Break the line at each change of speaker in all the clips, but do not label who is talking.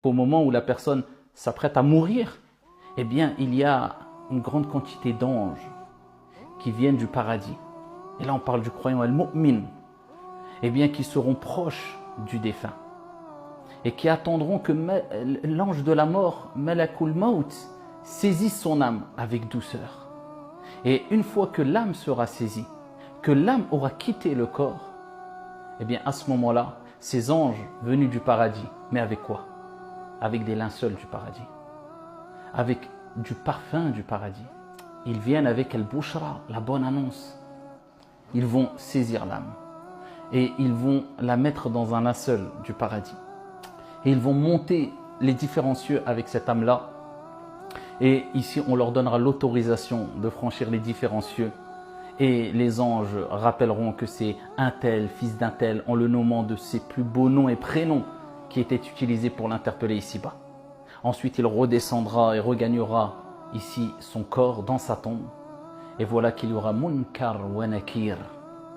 Au moment où la personne s'apprête à mourir, eh bien, il y a une grande quantité d'anges qui viennent du paradis. Et là, on parle du croyant al-mu'min, eh bien, qui seront proches du défunt et qui attendront que l'ange de la mort, Malakul Maut, saisisse son âme avec douceur. Et une fois que l'âme sera saisie, que l'âme aura quitté le corps, eh bien, à ce moment-là, ces anges venus du paradis, mais avec quoi? Avec des linceuls du paradis, avec du parfum du paradis. Ils viennent avec al-bushra, la bonne annonce. Ils vont saisir l'âme et ils vont la mettre dans un linceul du paradis. Et ils vont monter les différents cieux avec cette âme-là. Et ici, on leur donnera l'autorisation de franchir les différents cieux. Et les anges rappelleront que c'est un tel, fils d'un tel, en le nommant de ses plus beaux noms et prénoms qui étaient utilisés pour l'interpeller ici-bas. Ensuite, il redescendra et regagnera ici son corps dans sa tombe. Et voilà qu'il y aura Munkar wa Nakir,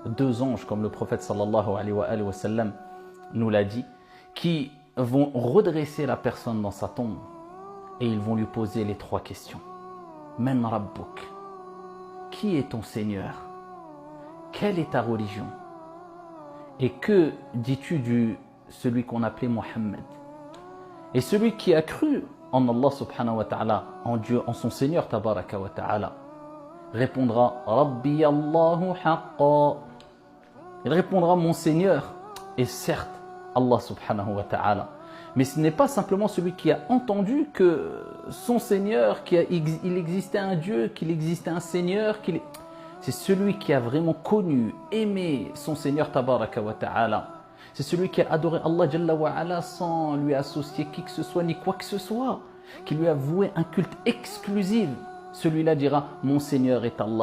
deux anges, comme le prophète sallallahu alayhi wa sallam nous l'a dit, qui vont redresser la personne dans sa tombe et ils vont lui poser les trois questions. Man Rabbuk? Qui est ton Seigneur? Quelle est ta religion? Et que dis-tu de celui qu'on appelait Mohammed? Et celui qui a cru en Allah subhanahu wa ta'ala, en Dieu, en son Seigneur tabaraka wa ta'ala, répondra Rabbi Allahu haqqa. Il répondra mon Seigneur est certes Allah subhanahu wa ta'ala. Mais ce n'est pas simplement celui qui a entendu que son Seigneur, qu'il existait un Dieu, qu'il existait un Seigneur, c'est celui qui a vraiment connu, aimé son Seigneur tabaraka wa ta'ala. C'est celui qui a adoré Allah Jalla wa ala sans lui associer qui que ce soit ni quoi que ce soit, qui lui a voué un culte exclusif. Celui-là dira mon Seigneur est Allah.